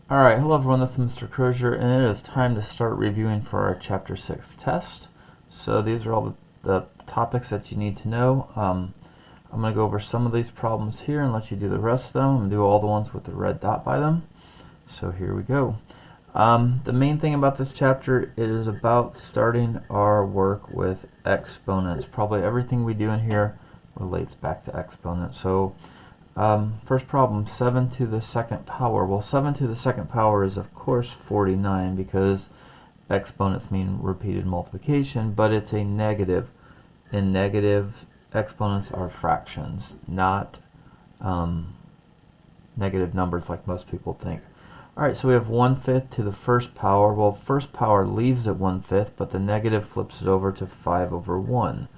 Alright, hello everyone, this is Mr. Crozier, and it is time to start reviewing for our Chapter 6 test. So these are all the topics that you need to know. I'm going to go over some of these problems here and let you do the rest of them, and do all the ones with the red dot by them. So here we go. The main thing about this chapter, it is about starting our work with exponents. Probably everything we do in here relates back to exponents. So first problem, 7 to the second power. Well, 7 to the second power is of course 49 because exponents mean repeated multiplication, but it's a negative. And negative exponents are fractions, not negative numbers like most people think. Alright, so we have 1/5 to the first power. Well, first power leaves at 1/5, but the negative flips it over to 5/1.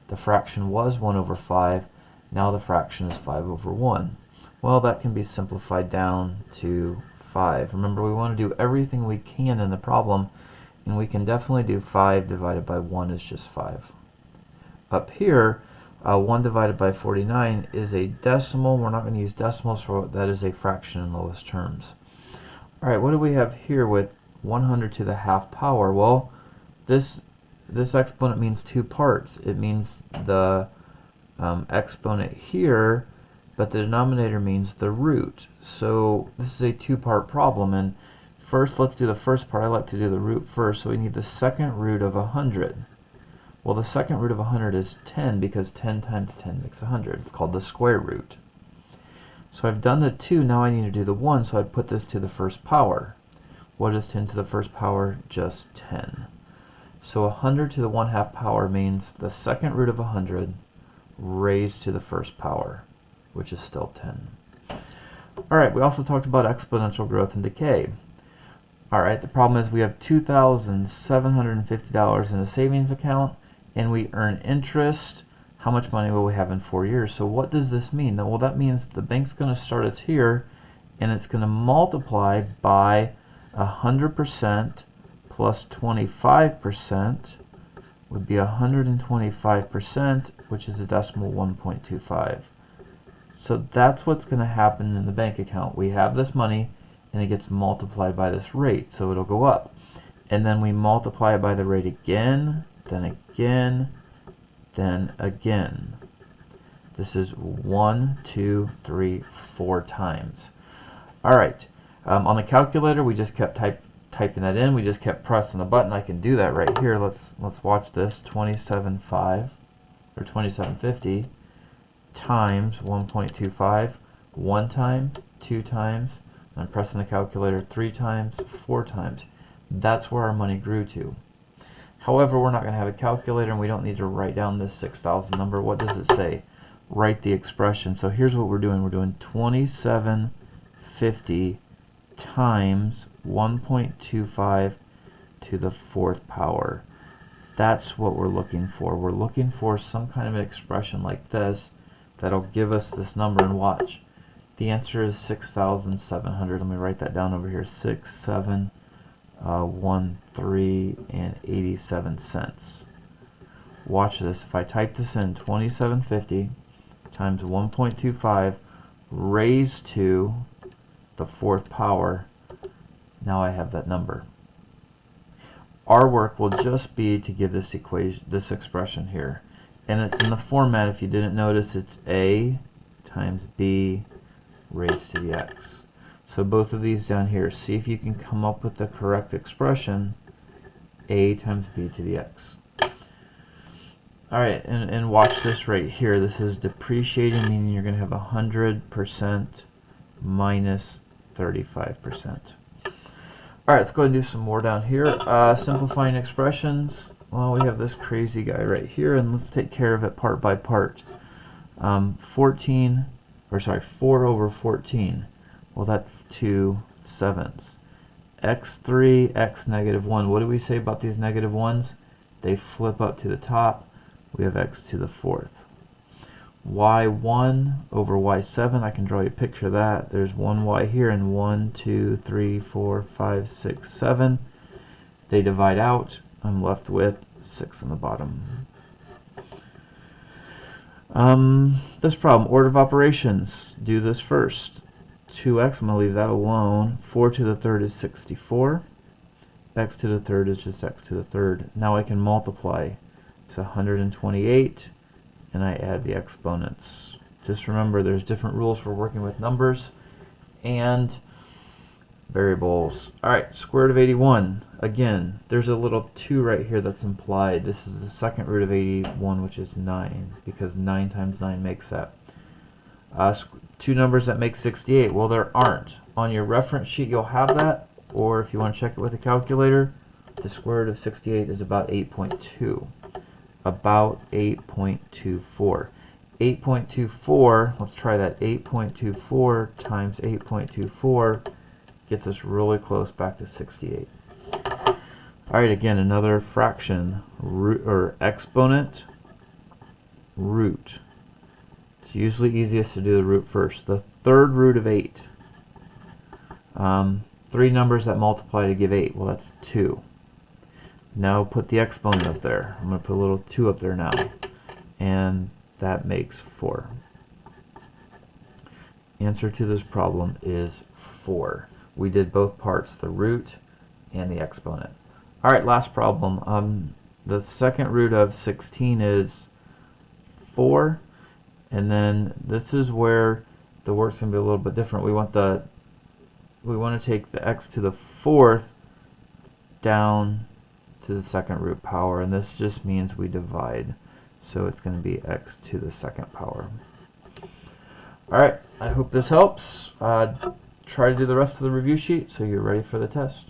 The fraction was 1/5. Now the fraction is 5/1. Well, that can be simplified down to 5. Remember, we want to do everything we can in the problem, and we can definitely do 5 divided by 1 is just 5. Up here, 1 divided by 49 is a decimal. We're not going to use decimals, so that is a fraction in lowest terms. Alright, what do we have here with 100 to the half power? Well, this exponent means two parts. It means the exponent here, but the denominator means the root. So this is a two-part problem, and first let's do the first part. I like to do the root first. So we need the second root of 100. Well, the second root of 100 is 10 because 10 times 10 makes 100. It's called the square root. So I've done the 2, now I need to do the 1, so I'd put this to the first power. What is 10 to the first power? Just 10. So 100 to the 1/2 power means the second root of 100 raised to the first power, which is still 10. Alright, we also talked about exponential growth and decay. Alright, the problem is we have $2,750 in a savings account, and we earn interest. How much money will we have in 4 years? So what does this mean? Well, that means the bank's going to start us here, and it's going to multiply by 100% plus 25%, would be 125%, which is a decimal 1.25. So that's what's going to happen in the bank account. We have this money, and it gets multiplied by this rate, so it'll go up. And then we multiply it by the rate again, then again, then again. This is 1, 2, 3, 4 times. Alright, on the calculator, we just kept typing that in. We just kept pressing the button. I can do that right here. Let's watch this. 2750 times 1.25. 1 time, 2 times. I'm pressing the calculator 3 times, 4 times. That's where our money grew to. However, we're not going to have a calculator, and we don't need to write down this 6,000 number. What does it say? Write the expression. So here's what we're doing. We're doing 2750 times 1.25 to the 4th power. That's what we're looking for. We're looking for some kind of expression like this that'll give us this number, and watch. The answer is 6,700. Let me write that down over here. 6,713 and 87 cents. Watch this. If I type this in, 2750 times 1.25 raised to the 4th power, now I have that number. Our work will just be to give this equation, this expression here, and it's in the format, if you didn't notice, it's a times b raised to the x. So both of these down here, see if you can come up with the correct expression, a times b to the x. Alright, and watch this right here. This is depreciating, meaning you're going to have 100% minus 35%. Alright, let's go ahead and do some more down here. Simplifying expressions. Well, we have this crazy guy right here, and let's take care of it part by part. 4/14. Well, that's 2/7. x3, x -1. What do we say about these negative ones? They flip up to the top. We have x to the 4th. y1 over y7. I can draw you a picture of that. There's one y here, and 1, 2, 3, 4, 5, 6, 7. They divide out. I'm left with 6 on the bottom. This problem, order of operations. Do this first. 2x, I'm going to leave that alone. 4 to the third is 64. X to the third is just x to the third. Now I can multiply. It's 128, and I add the exponents. Just remember there's different rules for working with numbers and variables. Alright, square root of 81. Again, there's a little 2 right here that's implied. This is the second root of 81, which is 9, because 9 times 9 makes that. Two numbers that make 68. Well, there aren't. On your reference sheet, you'll have that, or if you want to check it with a calculator, the square root of 68 is about 8.2. About 8.24. 8.24, let's try that. 8.24 times 8.24 gets us really close back to 68. Alright, again, another fraction, root or exponent, root. It's usually easiest to do the root first. The third root of 8. 3 numbers that multiply to give 8. Well, that's 2. Now put the exponent up there. I'm going to put a little 2 up there now. And that makes 4. Answer to this problem is 4. We did both parts, the root and the exponent. Alright, last problem. The second root of 16 is 4. And then this is where the work's going to be a little bit different. We want to take the x to the fourth down to the second root power, and this just means we divide. So it's going to be x to the second power. Alright, I hope this helps. Try to do the rest of the review sheet so you're ready for the test.